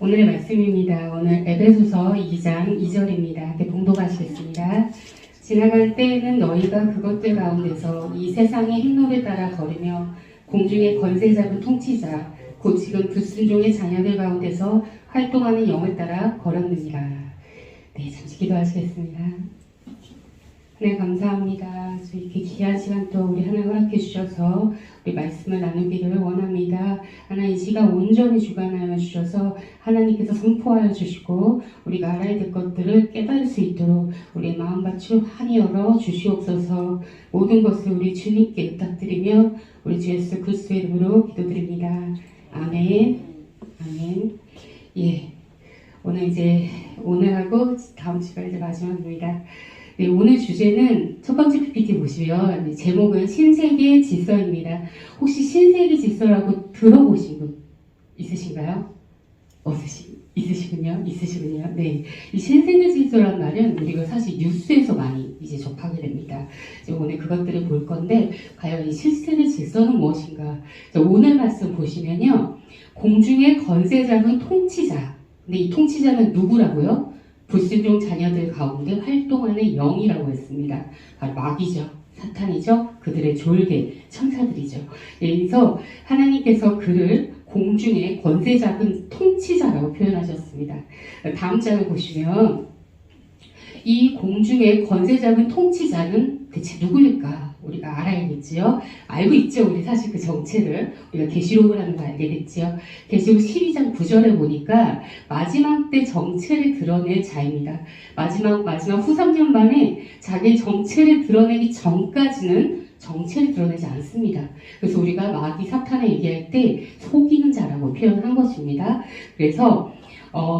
오늘의 말씀입니다. 오늘 에베소서 2장 2절입니다. 함께 봉독하시겠습니다. 지나갈 때에는 너희가 그것들 가운데서 이 세상의 행로를 따라 걸으며 공중의 권세 잡은 통치자 곧 지금 불순종의 자녀들 가운데서 활동하는 영을 따라 걸었느니라. 네, 잠시 기도하시겠습니다. 하나님 감사합니다. 이렇게 귀한 시간 또 우리 하나님 허락해 주셔서 우리 말씀을 나누기를 원합니다. 하나님 이 시간 온전히 주관하여 주셔서 하나님께서 선포하여 주시고 우리가 알아야 될 것들을 깨달을 수 있도록 우리의 마음밭을 환히 열어 주시옵소서. 모든 것을 우리 주님께 부탁드리며 우리 주 예수 그리스도의 이름으로 기도드립니다. 아멘. 아멘. 예. 오늘하고 다음 주가 이제 마지막입니다. 네, 오늘 주제는 첫 번째 PPT 보시면 제목은 신세계 질서입니다. 혹시 신세계 질서라고 들어보신 분 있으신가요? 있으시군요. 네, 이 신세계 질서란 말은 우리가 사실 뉴스에서 많이 이제 접하게 됩니다. 이제 오늘 그것들을 볼 건데 과연 이 신세계 질서는 무엇인가? 오늘 말씀 보시면요, 공중의 권세 잡은 통치자. 근데 이 통치자는 누구라고요? 불순종 자녀들 가운데 활동하는 영이라고 했습니다. 바로 마귀죠. 사탄이죠. 그들의 졸개, 천사들이죠. 그래서 하나님께서 그를 공중의 권세 잡은 통치자라고 표현하셨습니다. 다음 장을 보시면 이 공중의 권세 잡은 통치자는 대체 누구일까? 우리가 알아야겠지요. 알고 있죠. 우리 사실 그 정체를 우리가 계시록을 하는 거 알게 됐지요. 계시록 12장 9절에 보니까 마지막 때 정체를 드러낼 자입니다. 마지막 후 3년 만에 자기 정체를 드러내기 전까지는 정체를 드러내지 않습니다. 그래서 우리가 마귀 사탄을 얘기할 때 속이는 자라고 표현한 것입니다. 그래서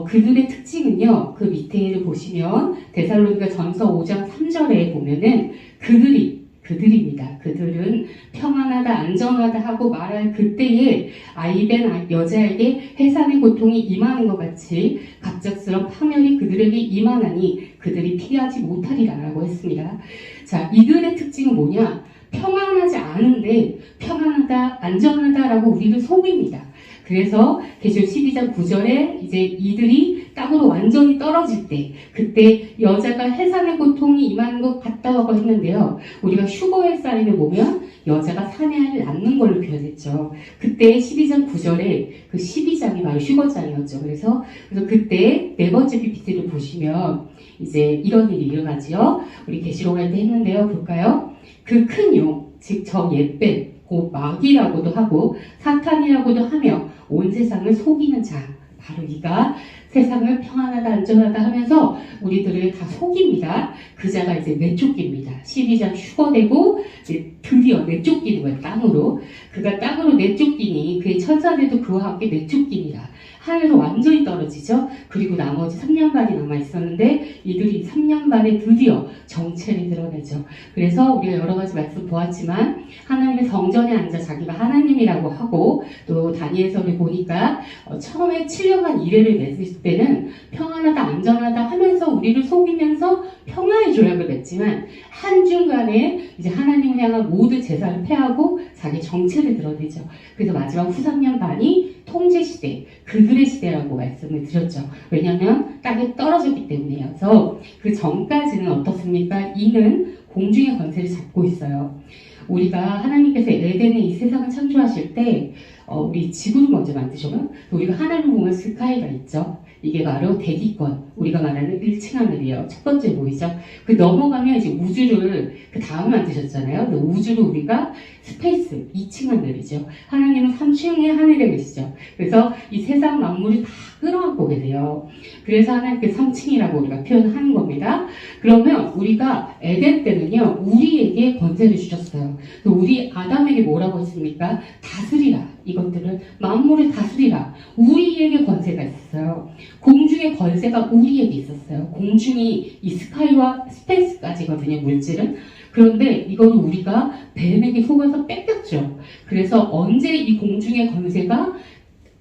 그들의 특징은요, 그 밑에를 보시면 데살로니가 전서 5장 3절에 보면은 그들입니다. 그들은 평안하다, 안전하다 하고 말할 그때에 아이벤 여자에게 해산의 고통이 임하는 것 같이 갑작스런 파멸이 그들에게 임하나니 그들이 피하지 못하리라 라고 했습니다. 자, 이들의 특징은 뭐냐? 평안하지 않은데 평안하다, 안전하다라고 우리를 속입니다. 그래서 계시록 12장 9절에 이제 이들이 땅으로 완전히 떨어질 때, 그때 여자가 해산의 고통이 임하는 것 같다고 했는데요. 우리가 휴거의 사인을 보면 여자가 사내아이를 낳는 걸로 표현했죠. 그때 12장 9절에 그 12장이 바로 휴거장이었죠. 그래서 그때 네 번째 PPT를 보시면 이제 이런 일이 일어나지요. 우리 계시록 할 때 했는데요. 볼까요? 그 큰 용, 즉 저 옛뱀, 곧 마귀라고도 하고 사탄이라고도 하며 온 세상을 속이는 자, 바로 이가 세상을 평안하다 안전하다 하면서 우리들을 다 속입니다. 그 자가 이제 내쫓깁니다. 12장 휴거되고 이제 드디어 내쫓기는 거예요. 땅으로. 그가 땅으로 내쫓기니 그의 천사들도 그와 함께 내쫓깁니다. 하늘에서 완전히 떨어지죠. 그리고 나머지 3년 반이 남아있었는데 이들이 3년 반에 드디어 정체를 드러내죠. 그래서 우리가 여러 가지 말씀 보았지만 하나님의 성전에 앉아 자기가 하나님이라고 하고, 또 다니엘서를 보니까 처음에 7년간 이래를 맺을 때는 평안하다 안전하다 하면서 우리를 속이면서 평화의 조약을 맺지만 한중간에 이제 하나님을 향한 모든 제사를 폐하고 자기 정체를 드러내죠. 그래서 마지막 후 3년 반이 통제시대, 그들의 시대라고 말씀을 드렸죠. 왜냐하면 땅에 떨어졌기 때문이에요. 그래서 그 전까지는 어떻습니까? 이는 공중의 권세를 잡고 있어요. 우리가 하나님께서 에덴에 이 세상을 창조하실 때 우리 지구를 먼저 만드셨고요. 우리가 하늘을 보면 스카이가 있죠. 이게 바로 대기권, 우리가 말하는 1층 하늘이에요. 첫 번째 보이죠? 그 넘어가면 이제 우주를 그 다음 만드셨잖아요. 그 우주를 우리가 스페이스, 2층 하늘이죠. 하나님은 3층의 하늘에 계시죠. 그래서 이 세상 만물이 다 끌어안고 계세요. 그래서 하나님께 3층이라고 우리가 표현하는 겁니다. 그러면 우리가 에덴 때는요, 우리에게 권세를 주셨어요. 우리 아담에게 뭐라고 했습니까? 다스리라. 이것들을 만물을 다스리라. 우리에게 권세가 있었어요. 공중의 권세가 우리에게 있었어요. 공중이 이 스카이와 스페이스까지거든요, 물질은. 그런데 이거는 우리가 뱀에게 속아서 뺏겼죠. 그래서 언제 이 공중의 권세가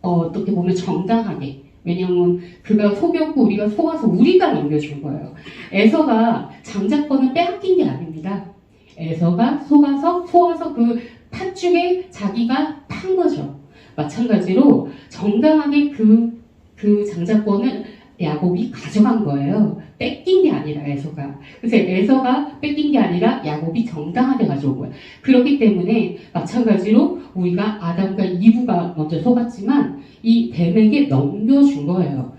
어떻게 보면 정당하게, 왜냐면 그가 속였고 우리가 속아서 우리가 넘겨준 거예요. 에서가 장자권을 빼앗긴 게 아닙니다. 에서가 속아서 그 팥죽에 자기가 판 거죠. 마찬가지로 정당하게 그 그 장자권을 야곱이 가져간 거예요. 뺏긴 게 아니라 에서가. 그래서 에서가 뺏긴 게 아니라 야곱이 정당하게 가져온 거예요. 그렇기 때문에 마찬가지로 우리가 아담과 이브가 먼저 속았지만 이 뱀에게 넘겨준 거예요.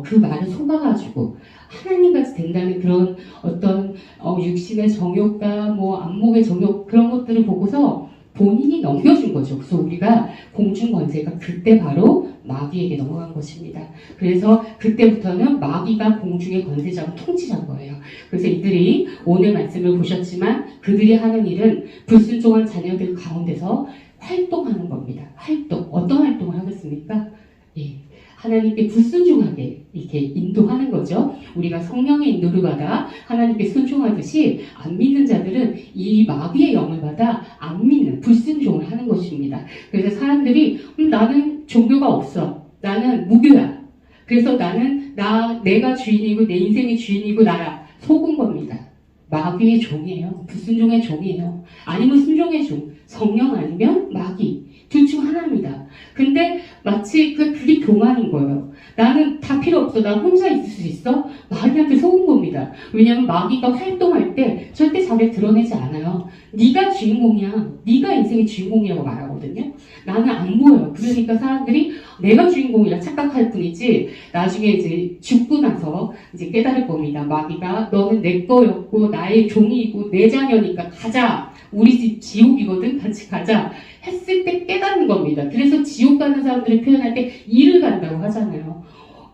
그 말을 속아가지고 하나님같이 된다는 그런 어떤 육신의 정욕과 뭐 안목의 정욕 그런 것들을 보고서 본인이 넘겨준 거죠. 그래서 우리가 공중 권세가 그때 바로 마귀에게 넘어간 것입니다. 그래서 그때부터는 마귀가 공중의 권세자고 통치자인 거예요. 그래서 이들이 오늘 말씀을 보셨지만 그들이 하는 일은 불순종한 자녀들 가운데서 활동하는 겁니다. 활동. 어떤 활동을 하겠습니까? 예. 하나님께 불순종하게 이렇게 인도하는 거죠. 우리가 성령의 인도를 받아 하나님께 순종하듯이 안 믿는 자들은 이 마귀의 영을 받아 안 믿는 불순종을 하는 것입니다. 그래서 사람들이 나는 종교가 없어. 나는 무교야. 그래서 나는 내가 주인이고 내 인생의 주인이고 나라. 속은 겁니다. 마귀의 종이에요. 불순종의 종이에요. 아니면 순종의 종. 성령 아니면 마귀. 둘 중 하나입니다. 근데 마치 그게 교만인 거예요. 나는 다 필요 없어. 나 혼자 있을 수 있어? 마귀한테 속은 겁니다. 왜냐하면 마귀가 활동할 때 절대 자기를 드러내지 않아요. 네가 주인공이야. 네가 인생의 주인공이라고 말하거든요. 나는 안 보여요. 그러니까 사람들이 내가 주인공이라 착각할 뿐이지 나중에 이제 죽고 나서 이제 깨달을 겁니다. 마귀가 너는 내 거였고 나의 종이고 내 자녀니까 가자. 우리 집 지옥이거든. 같이 가자. 했을 때 깨닫는 겁니다. 그래서 지옥 가는 사람들을 표현할 때 일을 간다고 하잖아요.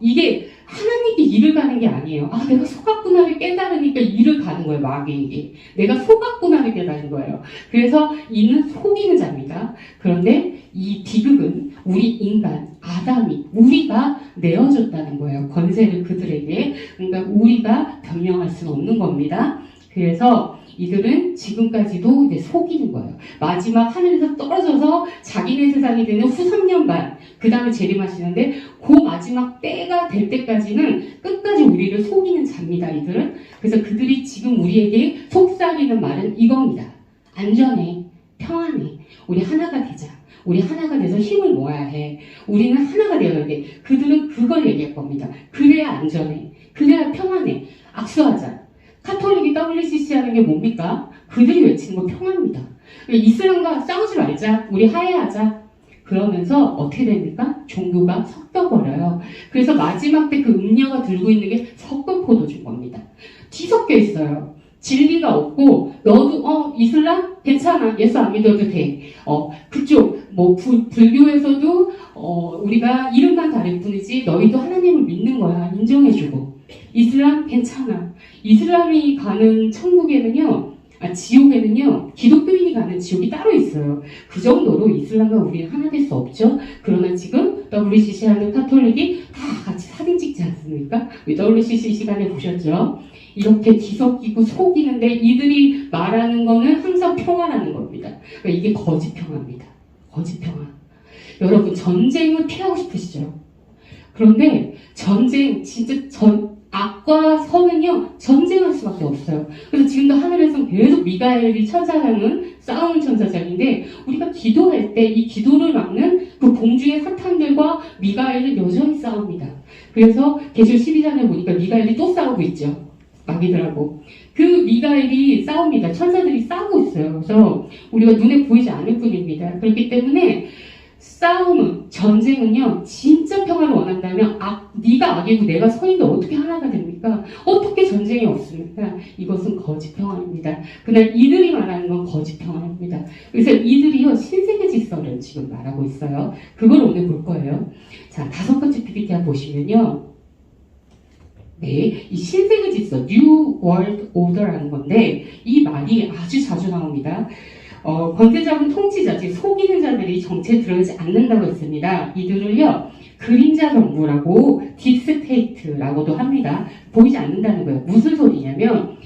이게 하나님께 일을 가는 게 아니에요. 내가 속았구나를 깨달으니까 일을 가는 거예요. 마귀에게. 내가 속았구나를 깨달은 거예요. 그래서 이는 속이는 자입니다. 그런데 이 비극은 우리 인간, 아담이, 우리가 내어줬다는 거예요. 권세를 그들에게. 그러니까 우리가 변명할 수는 없는 겁니다. 그래서 이들은 지금까지도 이제 속이는 거예요. 마지막 하늘에서 떨어져서 자기네 세상이 되는 후 3년 반, 그 다음에 재림하시는데 그 마지막 때가 될 때까지는 끝까지 우리를 속이는 자입니다. 이들은. 그래서 그들이 지금 우리에게 속삭이는 말은 이겁니다. 안전해, 평안해, 우리 하나가 되자. 우리 하나가 돼서 힘을 모아야 해. 우리는 하나가 되어야 돼. 그들은 그걸 얘기할 겁니다. 그래야 안전해. 그래야 평안해. 악수하자. 카톨릭이 WCC 하는 게 뭡니까? 그들이 외치는 건 평화입니다. 이슬람과 싸우지 말자. 우리 화해하자. 그러면서 어떻게 됩니까? 종교가 섞여버려요. 그래서 마지막 때 그 음녀가 들고 있는 게 섞은 포도주인 겁니다. 뒤섞여 있어요. 진리가 없고 너도 이슬람? 괜찮아. 예수 안 믿어도 돼. 그쪽 불교에서도 우리가 이름만 다를 뿐이지 너희도 하나님을 믿는 거야. 인정해주고. 이슬람? 괜찮아. 이슬람이 가는 천국에는요, 지옥에는요, 기독교인이 가는 지옥이 따로 있어요. 그 정도로 이슬람과 우리는 하나 될 수 없죠. 그러나 지금 WCC 하는 카톨릭이 다 같이 사진 찍지 않습니까? 우리 WCC 시간에 보셨죠? 이렇게 뒤섞이고 속이는데 이들이 말하는 거는 항상 평화라는 겁니다. 그러니까 이게 거짓 평화입니다. 거짓 평화. 여러분, 전쟁을 피하고 싶으시죠? 그런데 전쟁, 진짜 악과 선은요, 전쟁할 수밖에 없어요. 그래서 지금도 하늘에서 계속 미가엘이 천사장은 싸우는 천사장인데, 우리가 기도할 때 이 기도를 막는 그 공중의 사탄들과 미가엘은 여전히 싸웁니다. 그래서 계시록 12장에 보니까 미가엘이 또 싸우고 있죠. 마귀들하고. 그 미가엘이 싸웁니다. 천사들이 싸우고 있어요. 그래서 우리가 눈에 보이지 않을 뿐입니다. 그렇기 때문에 싸움은, 전쟁은요, 진짜 평화를 원한다면 네가 악이고 내가 선인데 어떻게 하나가 됩니까? 어떻게 전쟁이 없습니까? 이것은 거짓 평화입니다. 그날 이들이 말하는 건 거짓 평화입니다. 그래서 이들이요, 신세계 질서를 지금 말하고 있어요. 그걸 오늘 볼 거예요. 자, 5번째 PPT 한번 보시면요. 네, 이 신세계 질서, New World Order라는 건데, 이 말이 아주 자주 나옵니다. 권세 잡은 통치자, 즉 속이는 자들이 정치에 들어가지 않는다고 했습니다. 이들을요, 그림자 정부라고 딥스테이트라고도 합니다. 보이지 않는다는 거예요. 무슨 소리냐면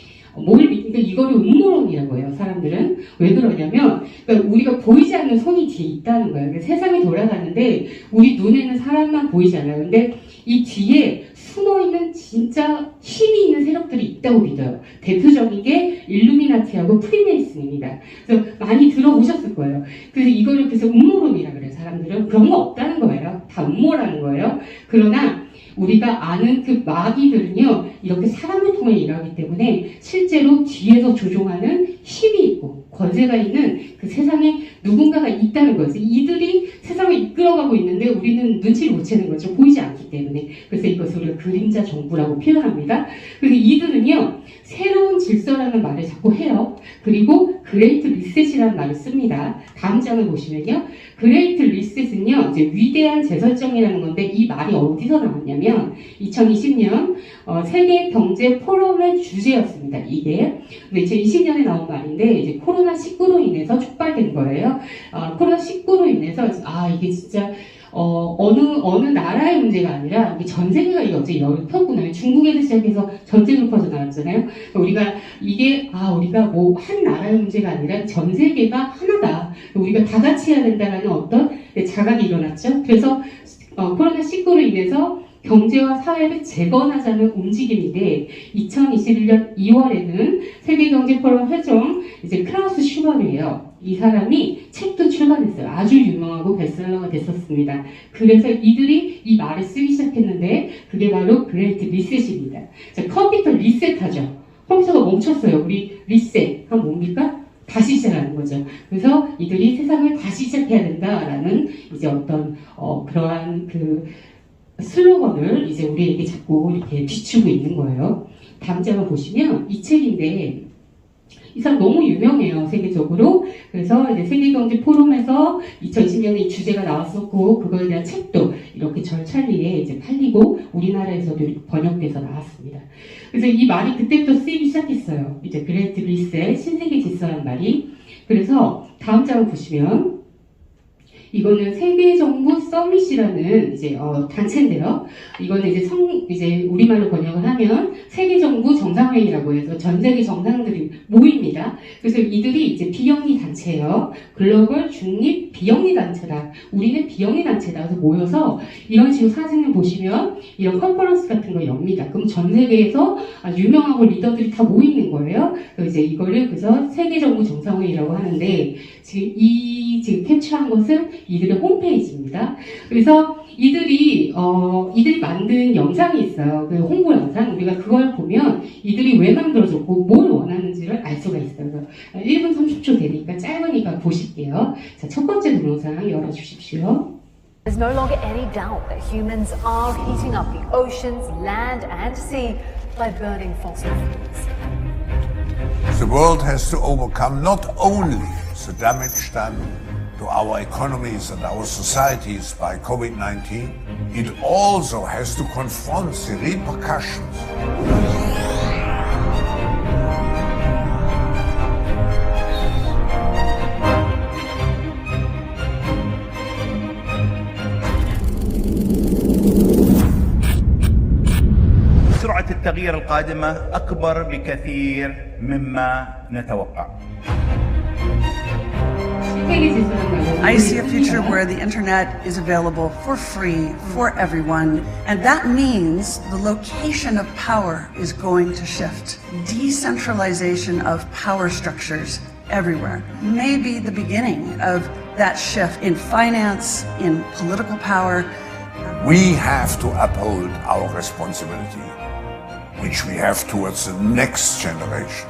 그러니까 이거를 음모론이라고 해요, 사람들은. 왜 그러냐면, 그러니까 우리가 보이지 않는 손이 뒤에 있다는 거예요. 그러니까 세상이 돌아가는데, 우리 눈에는 사람만 보이잖아요. 근데 이 뒤에 숨어있는 진짜 힘이 있는 세력들이 있다고 믿어요. 대표적인 게 일루미나티하고 프리메이슨입니다. 그래서 많이 들어보셨을 거예요. 그래서 이거를 그래서 음모론이라 그래요, 사람들은. 그런 거 없다는 거예요. 다 음모라는 거예요. 그러나 우리가 아는 그 마귀들은요, 이렇게 사람을 통해 일하기 때문에 실제로 뒤에서 조종하는 힘이 있고 권세가 있는 그 세상에 누군가가 있다는 거예요. 이들이 세상을 이끌어가고 있는데 우리는 눈치를 못 채는 거죠. 보이지 않기 때문에. 그래서 이것을 우리가 그림자 정부라고 표현합니다. 그리고 이들은요, 새로운 질서라는 말을 자꾸 해요. 그리고 그레이트 리셋이라는 말을 씁니다. 다음 장을 보시면요. 그레이트 리셋은요, 이제 위대한 재설정이라는 건데 이 말이 어디서 나왔냐면 2020년 세계 경제 포럼의 주제였습니다. 이게 2020년에 나온 말인데 이제 코로나19로 인해서 촉발된 거예요. 코로나19로 인해서 이게 진짜 어느 나라의 문제가 아니라 전 세계가 이게 어제 열을 폈구나. 중국에서 시작해서 전 세계로 퍼져나갔잖아요. 우리가 우리가 뭐 한 나라의 문제가 아니라 전 세계가 하나다. 우리가 다 같이 해야 된다는 어떤 자각이 일어났죠. 그래서 코로나19로 인해서 경제와 사회를 재건하자는 움직임인데 2021년 2월에는 세계경제포럼 회장 이제 크라우스 슈버르예요. 이 사람이 책도 출간했어요. 아주 유명하고 베스트셀러가 됐었습니다. 그래서 이들이 이 말을 쓰기 시작했는데 그게 바로 그레이트 리셋입니다. 자, 컴퓨터 리셋하죠. 컴퓨터가 멈췄어요. 우리 리셋 하면 뭡니까? 다시 시작하는 거죠. 그래서 이들이 세상을 다시 시작해야 된다라는 이제 어떤 그러한 그 슬로건을 이제 우리에게 자꾸 이렇게 비추고 있는 거예요. 다음 장을 보시면 이 책인데 이 사람 너무 유명해요, 세계적으로. 그래서 이제 세계경제 포럼에서 2020년에 이 주제가 나왔었고 그거에 대한 책도 이렇게 절찬리에 이제 팔리고 우리나라에서도 번역돼서 나왔습니다. 그래서 이 말이 그때부터 쓰이기 시작했어요. 이제 그레이트 리셋, 신세계 질서라는 말이. 그래서 다음 장을 보시면 이거는 세계정부 서밋이라는 이제 단체인데요. 이거는 이제 우리말로 번역을 하면 세계정부 정상회의라고 해서 전 세계 정상들이 모입니다. 그래서 이들이 이제 비영리 단체예요. 글로벌 중립 비영리 단체다. 우리는 비영리 단체다. 그래서 모여서 이런 식으로 사진을 보시면 이런 컨퍼런스 같은 거 엽니다. 그럼 전 세계에서 유명하고 리더들이 다 모이는 거예요. 그래서 이제 이거를 그래서 세계정부 정상회의라고 하는데 지금 캡처한 것은 이들의 홈페이지입니다. 그래서 이들이 만든 영상이 있어요. 그 홍보 영상. 우리가 그걸 보면 이들이 왜 만들어졌고 뭘 원하는지를 알 수가 있어요. 그래서 1분 30초 되니까 짧으니까 보실게요. 자, 첫 번째 동영상 열어주십시오. There's no longer any doubt that humans are heating up the oceans, land and sea by burning fossil fuels. The world has to overcome not only the damage done to our economies and our societies by COVID-19, it also has to confront the repercussions. سرعة التغيير القادمة أكبر بكثير مما نتوقع. I see a future where the internet is available for free for everyone, and that means the location of power is going to shift. Decentralization of power structures everywhere may be the beginning of that shift in finance, in political power. We have to uphold our responsibility, which we have towards the next generation.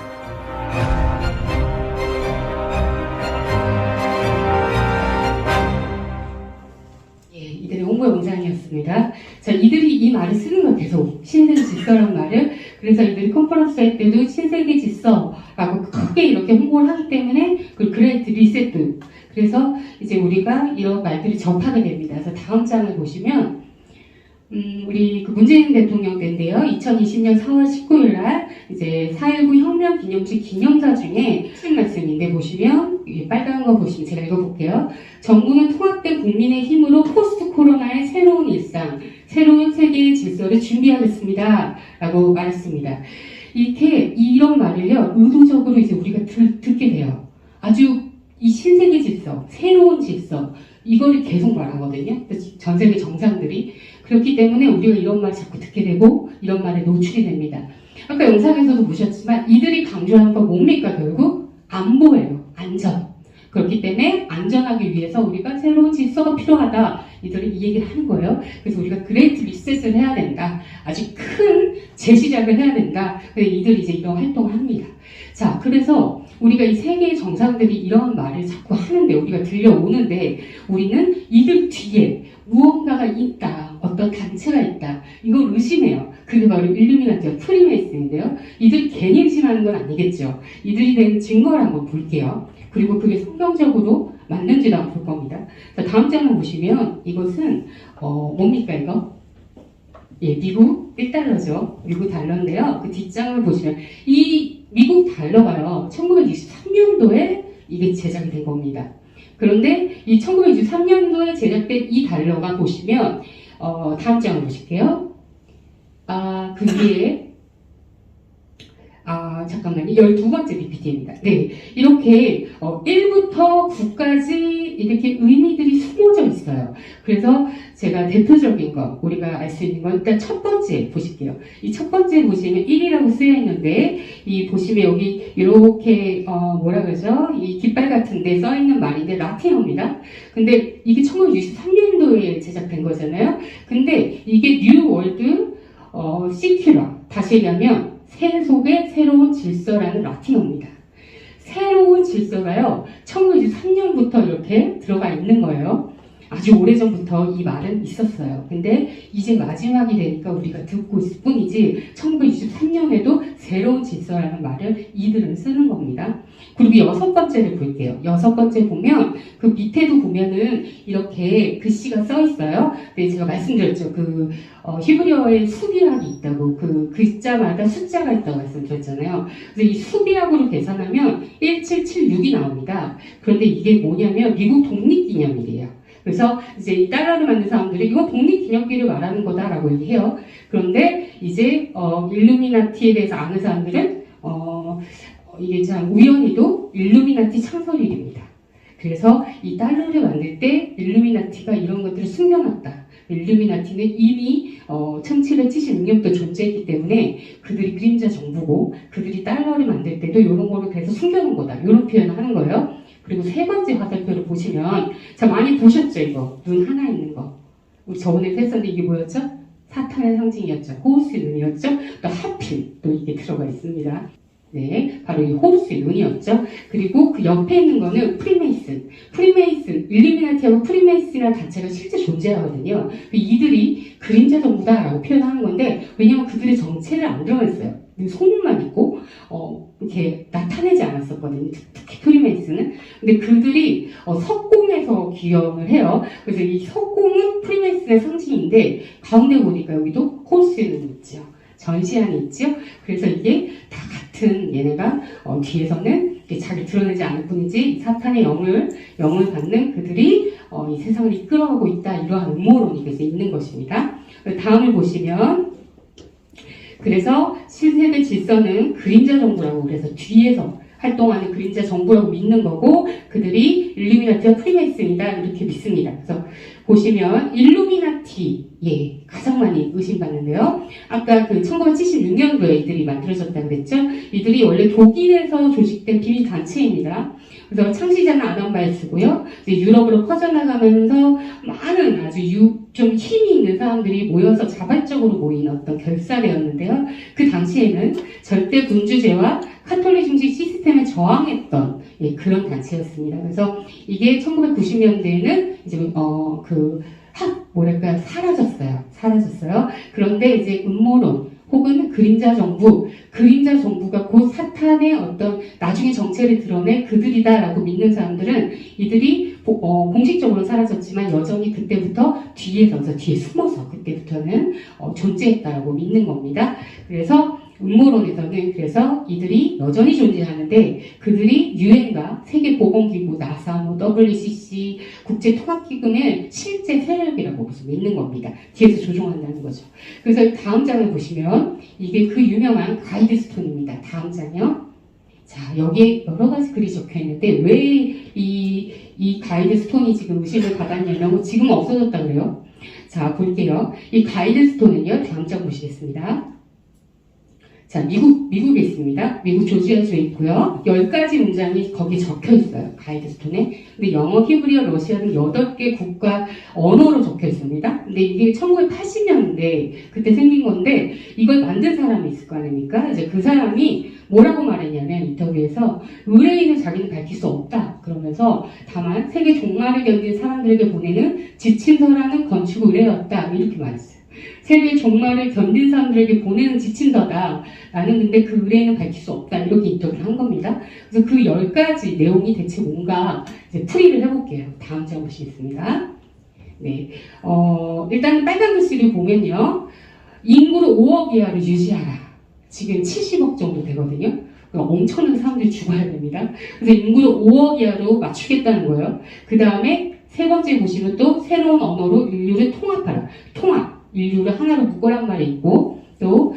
이들의 홍보 영상이었습니다. 자, 이들이 이 말을 쓰는 거 계속 신세계 질서라는 말을. 그래서 이들이 컨퍼런스 할 때도 신세계 질서라고 크게 이렇게 홍보를 하기 때문에 그 그레이트 리셋도. 그래서 이제 우리가 이런 말들을 접하게 됩니다. 그래서 다음 장을 보시면 우리 그 문재인 대통령 때인데요. 2020년 4월 19일 날 이제 4.19 혁명 기념식 기념사 중에 하신 말씀인데 보시면 이게 빨간 거 보시면 제가 읽어볼게요. 정부는 통합된 국민의 힘으로 포스트 코로나의 새로운 일상, 새로운 세계의 질서를 준비하겠습니다. 라고 말했습니다. 이렇게 이런 말을요 의도적으로 이제 우리가 듣게 돼요. 아주 이 신세계 질서, 새로운 질서 이거를 계속 말하거든요. 전 세계 정상들이 그렇기 때문에 우리가 이런 말 자꾸 듣게 되고 이런 말에 노출이 됩니다. 아까 영상에서도 보셨지만 이들이 강조하는 건 뭡니까? 결국 안보예요. 안전. 그렇기 때문에 안전하기 위해서 우리가 새로운 질서가 필요하다. 이들은 이 얘기를 하는 거예요. 그래서 우리가 그레이트 리셋을 해야 된다. 아주 큰 재시작을 해야 된다. 그래서 이들이 이제 이런 활동을 합니다. 자, 그래서 우리가 이 세계의 정상들이 이런 말을 자꾸 하는데 우리가 들려오는데 우리는 이들 뒤에 무언가가 있다. 어떤 단체가 있다. 이걸 의심해요. 그게 바로 일루미나티와 프리메이슨인데요. 이들이 괜히 의심하는 건 아니겠죠. 이들이 낸 증거를 한번 볼게요. 그리고 그게 성경적으로 맞는지도 한번 볼 겁니다. 자, 다음 장을 보시면 이것은 뭡니까 이거? 예, 미국 1달러죠. 미국 달러인데요. 그 뒷장을 보시면 이 미국 달러가요. 1923년도에 이게 제작이 된 겁니다. 그런데 이 1923년도에 제작된 이 달러가 보시면 다음 장을 보실게요. 그 위에 잠깐만요. 12번째 PPT입니다. 네. 이렇게 1부터 9까지 이렇게 의미들이 숨어져 있어요. 그래서 제가 대표적인 거, 우리가 알 수 있는 건 일단 첫 번째 보실게요. 이 첫 번째 보시면 1이라고 쓰여 있는데, 이 보시면 여기 이렇게, 뭐라 그러죠? 이 깃발 같은 데 써 있는 말인데, 라틴어입니다. 근데 이게 1963년도에 제작된 거잖아요. 근데 이게 뉴 월드, 시큐라. 다시 얘기하면, 세속의 새로운 질서라는 라틴어입니다. 새로운 질서가요, 1923년부터 이렇게 들어가 있는 거예요. 아주 오래전부터 이 말은 있었어요. 근데 이제 마지막이 되니까 우리가 듣고 있을 뿐이지 1923년에도 새로운 질서라는 말을 이들은 쓰는 겁니다. 그리고 6번째를 볼게요. 6번째 보면 그 밑에도 보면은 이렇게 글씨가 써 있어요. 근데 제가 말씀드렸죠. 히브리어에 수비학이 있다고, 그 글자마다 숫자가 있다고 말씀드렸잖아요. 그래서 이 수비학으로 계산하면 1776이 나옵니다. 그런데 이게 뭐냐면 미국 독립기념일이에요. 그래서 이제 이 달러를 만든 사람들이 이거 독립기념일을 말하는 거다라고 얘기해요. 그런데 이제 일루미나티에 대해서 아는 사람들은 이게 참 우연히도 일루미나티 창설일입니다. 그래서 이 달러를 만들 때 일루미나티가 이런 것들을 숨겨놨다. 일루미나티는 이미 1776년부터 존재했기 때문에 그들이 그림자 정부고 그들이 달러를 만들 때도 이런 거를 계속 숨겨놓은 거다. 이런 표현을 하는 거예요. 그리고 세 번째 화살표를 보시면, 자, 많이 보셨죠, 이거? 눈 하나 있는 거. 우리 저번에 했었는데 이게 뭐였죠? 사탄의 상징이었죠. 호루스의 눈이었죠? 또 하필, 또 이게 들어가 있습니다. 네, 바로 이 호루스의 눈이었죠. 그리고 그 옆에 있는 거는 프리메이슨, 일루미나티하고 프리메이슨이라는 단체가 실제 존재하거든요. 이들이 그림자 정부다라고 표현하는 건데, 왜냐면 그들의 정체를 안 드러냈어요. 소문만 있고, 이렇게 나타내지 않았었거든요. 특히 프리메이슨은. 근데 그들이 석공에서 기원을 해요. 그래서 이 석공은 프리메이슨의 상징인데, 가운데 보니까 여기도 호루스는 있죠. 전시안이 있죠. 그래서 이게 다 같은 얘네가 뒤에서는 자기 드러내지 않을 뿐이지 사탄의 영을 받는 그들이 이 세상을 이끌어가고 있다. 이러한 음모론이 그래서 있는 것입니다. 다음을 보시면, 그래서 신세대 질서는 그림자 정부라고, 그래서 뒤에서 활동하는 그림자 정부라고 믿는 거고, 그들이 일루미나티와 프리메이슨이다 이렇게 믿습니다. 그래서 보시면 일루미나티, 예, 가장 많이 의심받는데요. 아까 그 1976년도에 이들이 만들어졌다 그랬죠. 이들이 원래 독일에서 조직된 비밀 단체입니다. 그래서 창시자는 아담 바이스고요. 이제 유럽으로 퍼져나가면서 많은 아주 좀 힘이 있는 사람들이 모여서 자발적으로 모인 어떤 결사대였는데요. 그 당시에는 절대 군주제와 카톨릭 중식 시스템에 저항했던 그런 단체였습니다. 그래서 이게 1990년대에는 이제 사라졌어요. 그런데 이제 음모론 혹은 그림자 정부가 곧 사탄의 어떤 나중에 정체를 드러낸 그들이다라고 믿는 사람들은 이들이 공식적으로 사라졌지만 여전히 그때부터 뒤에 숨어서 그때부터는 존재했다라고 믿는 겁니다. 그래서 음모론에서는 그래서 이들이 여전히 존재하는데 그들이 유엔과 세계보건기구, 나사, 뭐 WCC, 국제통합기금의 실제 세력이라고 믿는 겁니다. 뒤에서 조종한다는 거죠. 그래서 다음 장을 보시면 이게 그 유명한 가이드스톤입니다. 다음 장이요. 자, 여기에 여러 가지 글이 적혀 있는데 왜 이 가이드스톤이 지금 의심을 받았냐면 지금 없어졌다 그래요. 자, 볼게요. 이 가이드스톤은요, 다음 장 보시겠습니다. 자, 미국에 있습니다. 미국 조지아주에 있고요. 10가지 문장이 거기 적혀 있어요. 가이드스톤에. 근데 영어, 히브리어, 러시아 등 8개 국가 언어로 적혀 있습니다. 근데 이게 1980년대 그때 생긴 건데 이걸 만든 사람이 있을 거 아닙니까? 이제 그 사람이 뭐라고 말했냐면 인터뷰에서 의뢰인은 자기는 밝힐 수 없다. 그러면서 다만 세계 종말을 견딘 사람들에게 보내는 지침서라는 건축 의뢰였다. 이렇게 말했어요. 세계 종말을 견딘 사람들에게 보내는 지침서다. 나는 근데 그 의뢰는 밝힐 수 없다. 이렇게 인터뷰를 한 겁니다. 그래서 그 10가지 내용이 대체 뭔가 이제 풀이를 해볼게요. 다음 장 보시겠습니다. 네. 일단 빨간 글씨를 보면요. 인구를 5억 이하로 유지하라. 지금 70억 정도 되거든요. 엄청난 사람들이 죽어야 됩니다. 그래서 인구를 5억 이하로 맞추겠다는 거예요. 그 다음에 세 번째 보시면 또 새로운 언어로 인류를 통합하라. 통합. 인류를 하나로 묶으란 말이 있고 또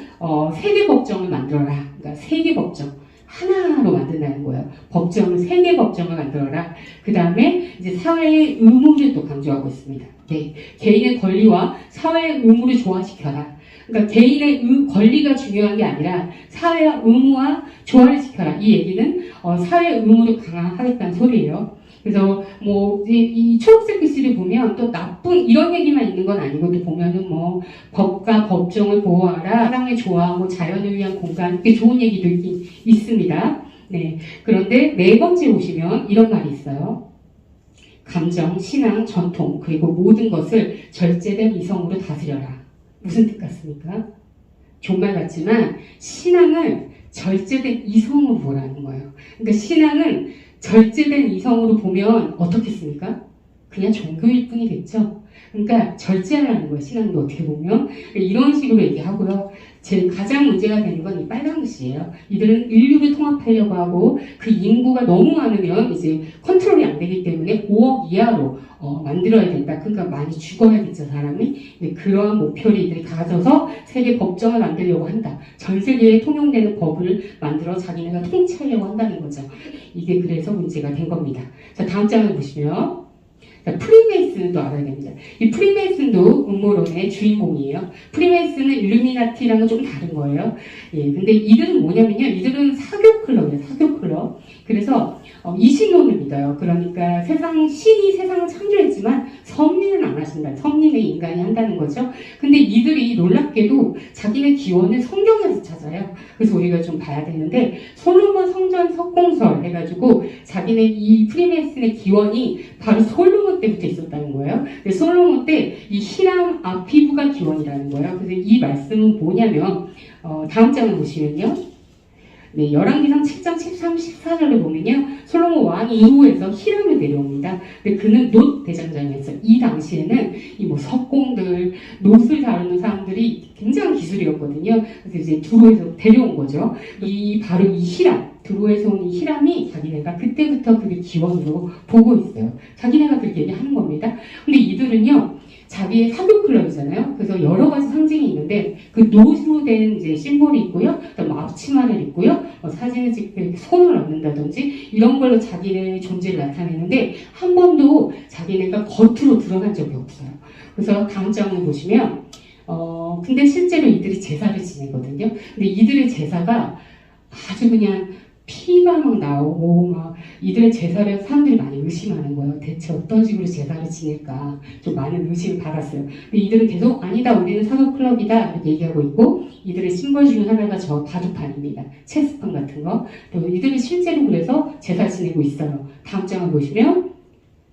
세계 법정을 만들어라. 그러니까 세계 법정 하나로 만든다는 거예요. 법정을 세계 법정을 만들어라. 그 다음에 이제 사회의 의무를 또 강조하고 있습니다. 네, 개인의 권리와 사회의 의무를 조화시켜라. 그러니까 개인의 권리가 중요한 게 아니라 사회와 의무와 조화를 시켜라. 이 얘기는 사회의 의무를 강화하겠다는 소리예요. 그래서 뭐 이 초록색 글씨를 보면 또 나쁜 이런 얘기만 있는 건 아니고 또 보면은 뭐 법과 법정을 보호하라, 사랑의 조화, 뭐 자연을 위한 공간 이렇게 좋은 얘기도 있습니다. 네. 그런데 네 번째 보시면 이런 말이 있어요. 감정, 신앙, 전통 그리고 모든 것을 절제된 이성으로 다스려라. 무슨 뜻 같습니까? 종말 같지만 신앙을 절제된 이성으로 보라는 거예요. 그러니까 신앙은 절제된 이성으로 보면 어떻겠습니까? 그냥 종교일 뿐이겠죠. 그러니까 절제하라는 거예요. 신앙도 어떻게 보면 이런 식으로 얘기하고요. 제 가장 문제가 되는 건 이 빨간 글씨예요. 이들은 인류를 통합하려고 하고 그 인구가 너무 많으면 이제 컨트롤이 안 되기 때문에 5억 이하로 만들어야 된다. 그러니까 많이 죽어야겠죠, 사람이. 그러한 목표를 이들이 가져서 세계 법정을 만들려고 한다. 전 세계에 통용되는 법을 만들어 자기네가 통치하려고 한다는 거죠. 이게 그래서 문제가 된 겁니다. 자, 다음 장을 보시면 자, 프리메이슨도 알아야 됩니다. 이 프리메이슨도 음모론의 주인공이에요. 프리메이슨은 일루미나티랑은 좀 다른 거예요. 예, 근데 이들은 뭐냐면요. 이들은 사교 클럽이에요. 사교 클럽. 그래서 이신론을 믿어요. 그러니까 신이 세상을 창조했지만 섭리는 안 하신다. 섭리는 인간이 한다는 거죠. 근데 이들이 놀랍게도 자기네 기원을 성경에서 찾아요. 그래서 우리가 좀 봐야 되는데 솔로몬 성전 석공설 해가지고 자기네 이 프리메이슨의 기원이 바로 솔로몬 때부터 있었다는 거예요. 근데 솔로몬 때 이 히람 아피부가 기원이라는 거예요. 그래서 이 말씀은 뭐냐면 다음 장을 보시면요. 네, 열왕기상 7장 13, 14절을 보면요. 솔로몬 왕이 이후에서 히람을 내려옵니다. 근데 그는 놋 대장장이었어요. 이 당시에는 이 뭐 석공들, 놋을 다루는 사람들이 굉장한 기술이었거든요. 그래서 이제 두로에서 데려온 거죠. 바로 이 히람, 두로에서 온 이 히람이 자기네가 그때부터 그게 기원으로 보고 있어요. 자기네가 그렇게 얘기하는 겁니다. 근데 이들은요. 자기의 사교 클럽이잖아요. 그래서 여러 가지 상징이 있는데 그 노수로 된 이제 심볼이 있고요. 또 앞치마를 입고요. 사진을 찍고 손을 얹는다든지 이런 걸로 자기네 존재를 나타내는데 한 번도 자기네가 겉으로 드러난 적이 없어요. 그래서 다음 장을 보시면 근데 실제로 이들이 제사를 지내거든요. 근데 이들의 제사가 아주 그냥 피가 막 나오고 막 이들의 제사를 사람들이 많이 의심하는 거예요. 대체 어떤 식으로 제사를 지낼까 좀 많은 의심을 받았어요. 근데 이들은 계속 아니다 우리는 사교 클럽이다 이렇게 얘기하고 있고 이들의 심벌 중에 하나가 저 바둑판입니다. 체스판 같은 거. 또 이들이 실제로 그래서 제사 지내고 있어요. 다음 장을 보시면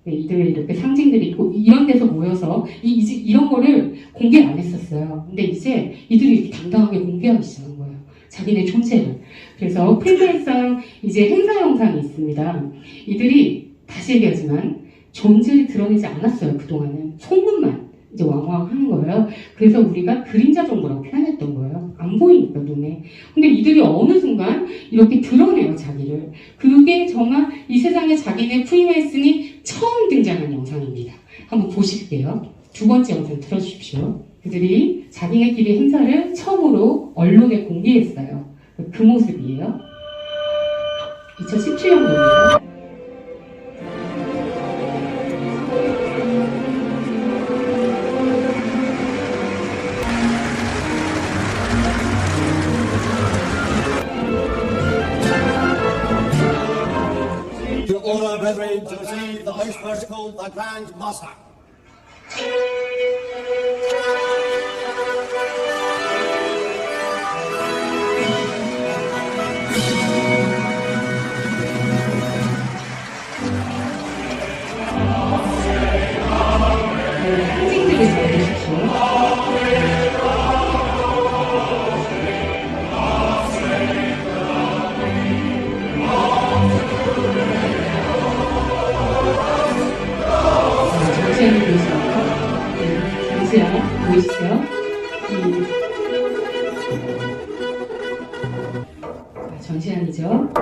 네, 이들의 이렇게 상징들이 있고 이런 데서 모여서 이런 거를 공개 안 했었어요. 근데 이제 이들이 이렇게 당당하게 공개하기 시작한 거예요. 자기네 존재를. 그래서 프리메이슨 이제 행사 영상이 있습니다. 이들이 다시 얘기하지만 존재를 드러내지 않았어요. 그동안은 소문만 이제 왕왕하는 거예요. 그래서 우리가 그림자 정보라고 표현했던 거예요. 안 보이니까 눈에. 근데 이들이 어느 순간 이렇게 드러내요, 자기를. 그게 정말 이 세상에 자기네 프리메이슨이 처음 등장한 영상입니다. 한번 보실게요. 두 번째 영상 틀어주십시오. 그들이 자기네끼리 행사를 처음으로 언론에 공개했어요. 그 모습이에요. 2017년도입니다. To all our brethren to receive the most merciful, the Grand Master. 상징들을 잘 보십시오. 잠시만요, 보이시나요? 잠시만, 보이시죠? 전시안이죠.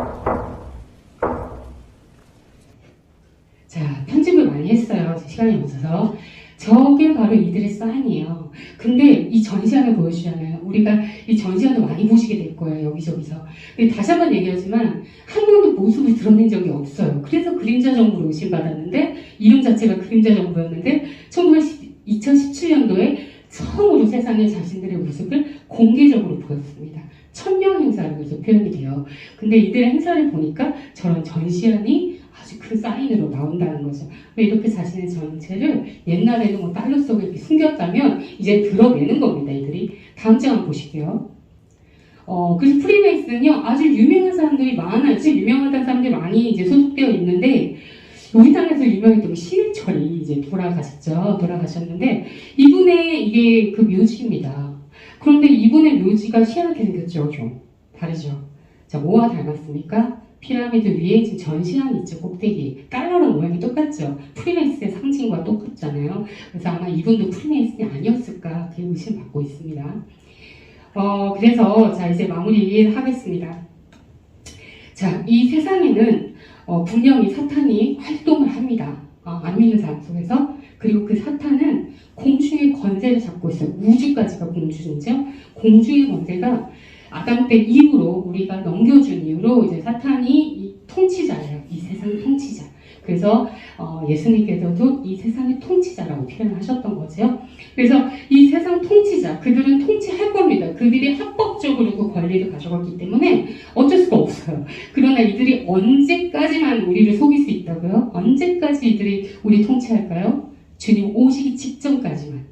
자, 편집을 많이 했어요. 시간이 없어서. 저게 바로 이들의 사인이에요. 근데 이 전시안을 보여주잖아요. 우리가 이 전시안을 많이 보시게 될 거예요. 여기저기서. 근데 다시 한번 얘기하지만 한 번도 모습을 드러낸 적이 없어요. 그래서 그림자 정보로 의심받았는데 이름 자체가 그림자 정보였는데 2017년도에 처음으로 세상에 자신들의 모습을 공개적으로 보였습니다. 천명 행사라고 그래서 표현이 돼요. 근데 이들의 행사를 보니까 저런 전시안이 아주 큰 사인으로 나온다는 거죠. 이렇게 자신의 정체를 옛날에는 뭐 달러 속에 이렇게 숨겼다면 이제 드러내는 겁니다. 이들이. 다음 장 한번 보실게요. 그래서 프리메이슨은요 아주 유명한 사람들이 많아요. 지금 유명하다는 사람들이 많이 이제 소속되어 있는데 우리나라에서 유명했던 신해철이 이제 돌아가셨는데 이분의 이게 그 묘지입니다. 그런데 이분의 묘지가 희한하게 생겼죠. 좀 다르죠. 자, 뭐와 닮았습니까? 피라미드 위에 지금 전시안이 있죠. 꼭대기. 달러랑 모양이 똑같죠. 프리메이슨의 상징과 똑같잖아요. 그래서 아마 이분도 프리메이슨이 아니었을까 그렇게 의심받고 있습니다. 그래서 자 이제 마무리하겠습니다. 자, 이 세상에는 분명히 사탄이 활동을 합니다. 안 믿는 사람 속에서. 그리고 그 사탄은 공중의 권세를 잡고 있어요. 우주까지가 공주죠. 공중의 권세가 아담 때 이후로 우리가 넘겨준 이후로 이제 사탄이 이 통치자예요. 이 세상의 통치자. 그래서 예수님께서도 이 세상의 통치자라고 표현하셨던 거죠. 그래서 이 세상 통치자, 그들은 통치할 겁니다. 그들이 합법적으로 그 권리를 가져갔기 때문에 어쩔 수가 없어요. 그러나 이들이 언제까지만 우리를 속일 수 있다고요? 언제까지 이들이 우리 통치할까요? 주님 오시기 직전까지만.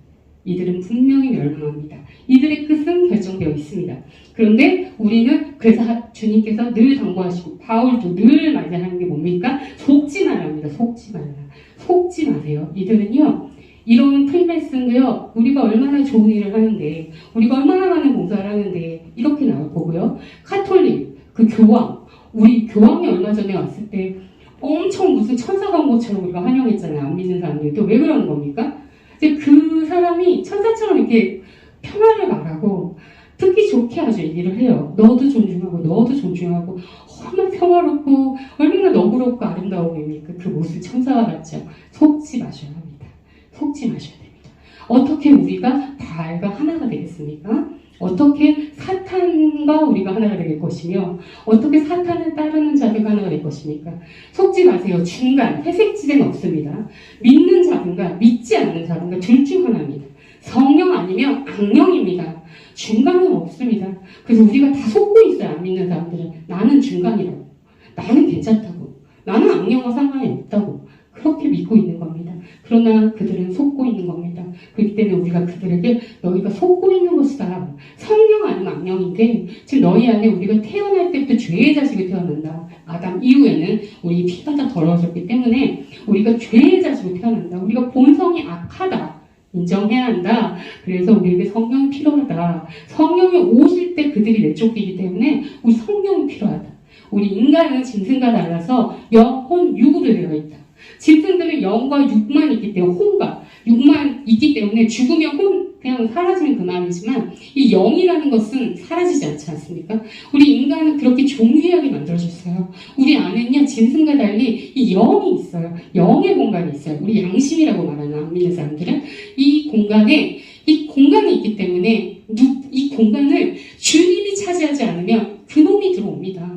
이들은 분명히 멸망합니다. 이들의 끝은 결정되어 있습니다. 그런데 우리는 그래서 주님께서 늘 당부하시고 바울도 늘 말하는 게 뭡니까? 속지 말랍니다. 속지 말라. 속지 마세요. 이들은요. 이런 프리메이슨도요. 우리가 얼마나 좋은 일을 하는데 우리가 얼마나 많은 봉사를 하는데 이렇게 나올 거고요. 카톨릭, 그 교황, 우리 교황이 얼마 전에 왔을 때 엄청 무슨 천사가 온 것처럼 우리가 환영했잖아요. 안 믿는 사람들도. 왜 그러는 겁니까? 이제 그 사람이 천사처럼 이렇게 평화를 말하고 듣기 좋게 아주 얘기를 해요. 너도 존중하고 너도 존중하고 얼마나 평화롭고 얼마나 너그럽고 아름다워 보입니까? 그 모습 천사와 같죠. 속지 마셔야 합니다. 속지 마셔야 됩니다. 어떻게 우리가 바알과 하나가 되겠습니까? 어떻게 사탄과 우리가 하나가 될 것이며 어떻게 사탄을 따르는 자들과 하나가 될 것입니까? 속지 마세요. 중간, 회색지대는 없습니다. 믿는 자분과 믿지 않는 자분과 둘 중 하나입니다. 성령 아니면 악령입니다. 중간은 없습니다. 그래서 우리가 다 속고 있어요. 안 믿는 사람들은. 나는 중간이라고. 나는 괜찮다고. 나는 악령과 상관이 없다고. 그렇게 믿고 있는 겁니다. 그러나 그들은 속고 있는 겁니다. 그렇기 때문에 우리가 그들에게 너희가 속고 있는 것이다. 성령 아니면 악령인데 지금 너희 안에 우리가 태어날 때부터 죄의 자식이 태어난다. 아담 이후에는 우리 피가 다 더러워졌기 때문에 우리가 죄의 자식으로 태어난다. 우리가 본성이 악하다. 인정해야 한다. 그래서 우리에게 성령이 필요하다. 성령이 오실 때 그들이 내쫓기기 때문에 우리 성령이 필요하다. 우리 인간은 짐승과 달라서 영혼 육으로 되어 있다. 짐승들은 영과 육만 있기 때문에 혼과 육만 있기 때문에 죽으면 그냥 사라지면 그만이지만 이 영이라는 것은 사라지지 않지 않습니까? 우리 인간은 그렇게 존귀하게 만들어졌어요. 우리 안에는요, 짐승과 달리 이 영이 있어요. 영의 공간이 있어요. 우리 양심이라고 말하는 안 믿는 사람들은 이 공간이 있기 때문에 이 공간을 주님이 차지하지 않으면 그놈이 들어옵니다.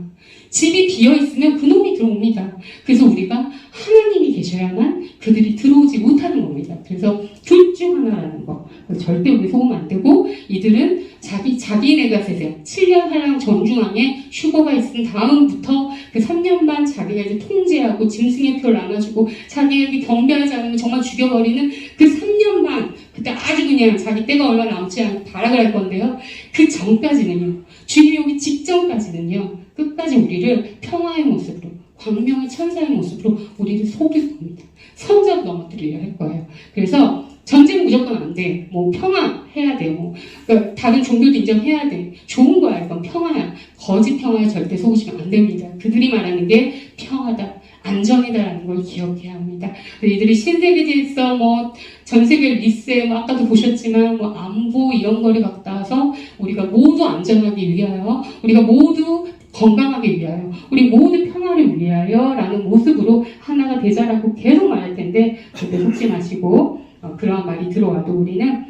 집이 비어있으면 그놈이 들어옵니다. 그래서 우리가 하나님이 계셔야만 그들이 들어오지 못하는 겁니다. 그래서 둘 중 하나라는 거. 절대 우리 속으면 안 되고, 이들은 자기네가 세세요. 7년 한랑 전중앙에 휴거가 있은 다음부터 그 3년 반 자기가 이제 통제하고 짐승의 표를 나눠주고 자기에게 경배하지 않으면 정말 죽여버리는 그 3년 반, 그때 아주 그냥 자기 때가 얼마 남지 않고 발악을 할 건데요. 그 전까지는요, 주님이 오기 직전까지는요, 끝까지 우리를 평화의 모습으로, 광명의 천사의 모습으로 우리를 속일 겁니다. 성적 넘어뜨리려 할 거예요. 그래서 전쟁 무조건 안 돼. 뭐 평화 해야 돼. 그러니까 다른 종교도 인정해야 돼. 좋은 거야. 이건 평화야. 거짓 평화에 절대 속으시면 안 됩니다. 그들이 말하는 게 평화다, 안정이다라는 걸 기억해야 합니다. 이들이 신세계 질서, 전 세계 리세, 아까도 보셨지만 안보 이런 거를 갖다 와서 우리가 모두 안전하기 위하여, 우리가 모두 건강하기 위하여, 우리 모두 평화를 위하여 라는 모습으로 하나가 되자라고 계속 말할 텐데 절대 속지 마시고, 그러한 말이 들어와도 우리는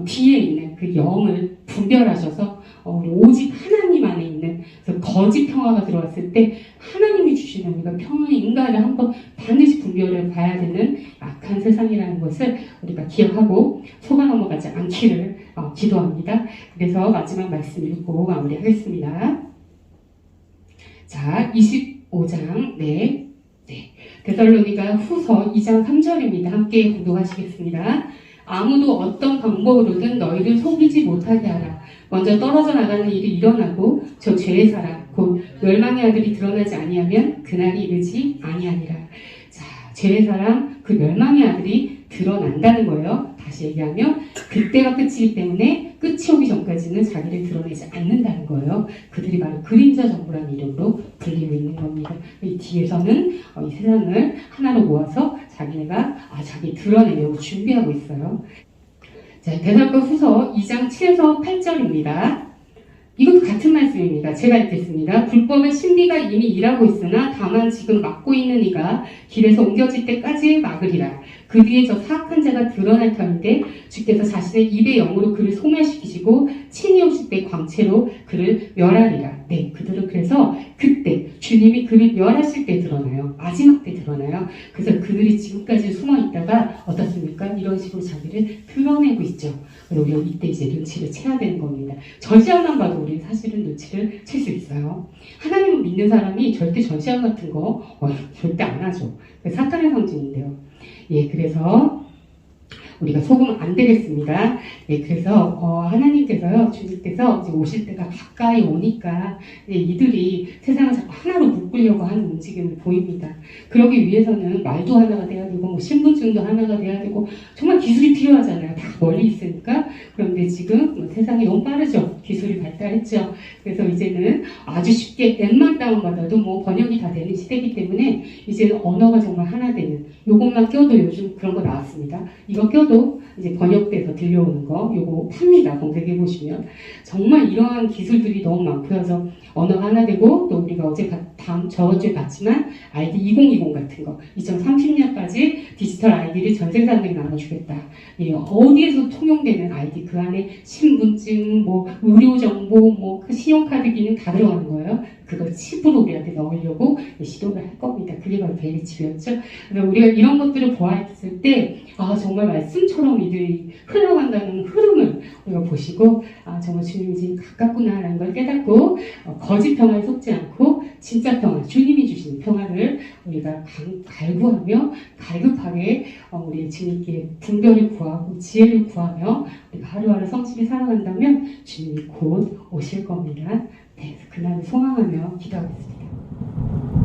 뒤에 있는 그 영을 분별하셔서 우리 오직 하나님 안에 있는, 그래서 거짓 평화가 들어왔을 때 하나님이 주시는 우리가 평화의 인간을 한번 반드시 분별해 봐야 되는 악한 세상이라는 것을 우리가 기억하고 속아 넘어가지 않기를 기도합니다. 그래서 마지막 말씀 읽고 마무리하겠습니다. 자, 25장, 네. 데살로니가 후서 2장 3절입니다. 함께 공독하시겠습니다. 아무도 어떤 방법으로든 너희를 속이지 못하게 하라. 먼저 떨어져 나가는 일이 일어나고 저 죄의 사람 곧 멸망의 아들이 드러나지 아니하면 그날이 이르지 아니하니라. 자, 죄의 사람 그 멸망의 아들이 드러난다는 거예요. 다시 얘기하면 그때가 끝이기 때문에 끝이 오기 전까지는 자기를 드러내지 않는다는 거예요. 그들이 바로 그림자 정부라는 이름으로 불리고 있는 겁니다. 이 뒤에서는 이 세상을 하나로 모아서 자기네가 자기 드러내려고 준비하고 있어요. 자, 데살로 후서 2장 7에서 8절입니다. 이것도 같은 말씀입니다. 제가 읽겠습니다. 불법의 신비가 이미 일하고 있으나 다만 지금 막고 있는 이가 길에서 옮겨질 때까지 막으리라. 그 뒤에 저 사악한 자가 드러날 터인데 주께서 자신의 입의 영으로 그를 소멸시키시고 친히 오실 때 광채로 그를 멸하리라. 네, 그들은 그래서 그때 주님이 그를 멸하실 때 드러나요. 마지막 때 드러나요. 그래서 그들이 지금까지 숨어 있다가 어떻습니까? 이런 식으로 자기를 드러내고 있죠. 그래서 우리가 이때 이제 눈치를 채야 되는 겁니다. 전시안만 봐도 우리 사실은 눈치를 챌 수 있어요. 하나님을 믿는 사람이 절대 전시안 같은 거 절대 안 하죠. 사탄의 상징인데요. 예, 그래서 우리가 속으면 안 되겠습니다. 예, 그래서 하나님께서요, 주님께서 이제 오실 때가 가까이 오니까 이들이 세상을 자꾸 하나로 묶으려고 하는 움직임을 보입니다. 그러기 위해서는 말도 하나가 돼야 되고 신분증도 하나가 돼야 되고 정말 기술이 필요하잖아요. 다 멀리 있으니까. 그런데 지금 세상이 너무 빠르죠. 기술이 발달했죠. 그래서 이제는 아주 쉽게 앱만 다운받아도 번역이 다 되는 시대이기 때문에 이제는 언어가 정말 하나 되는, 요것만 껴도 요즘 그런 거 나왔습니다. 이거 껴도 이제 번역돼서 들려오는 거, 요거 팝니다. 검색해 보시면. 정말 이러한 기술들이 너무 많고요. 그래서 언어가 하나 되고, 또 우리가 저번주에 봤지만 아이디 2020 같은 거, 2030년까지 디지털 아이디를 전 세상에 나눠주겠다. 예, 어디에서 통용되는 아이디, 그 안에 신분증, 의료정보, 그 신용카드 기능 다 들어가는 거예요. 그걸 칩으로 우리한테 넣으려고 시도를 할 겁니다. 그게 바로 베리칩이었죠. 그래서 우리가 이런 것들을 보았을 때, 정말 말씀처럼 이들이 흘러간다는 흐름을 우리가 보시고, 정말 주님이 지금 가깝구나라는 걸 깨닫고, 거짓 평화에 속지 않고, 진짜 평화, 주님이 주신 평화를 우리가 갈구하며, 갈급하게 우리 주님께 분별을 구하고, 지혜를 구하며, 우리가 하루하루 성실히 살아간다면, 주님이 곧 오실 겁니다. 네, 그날을 소망하며 기도하겠습니다.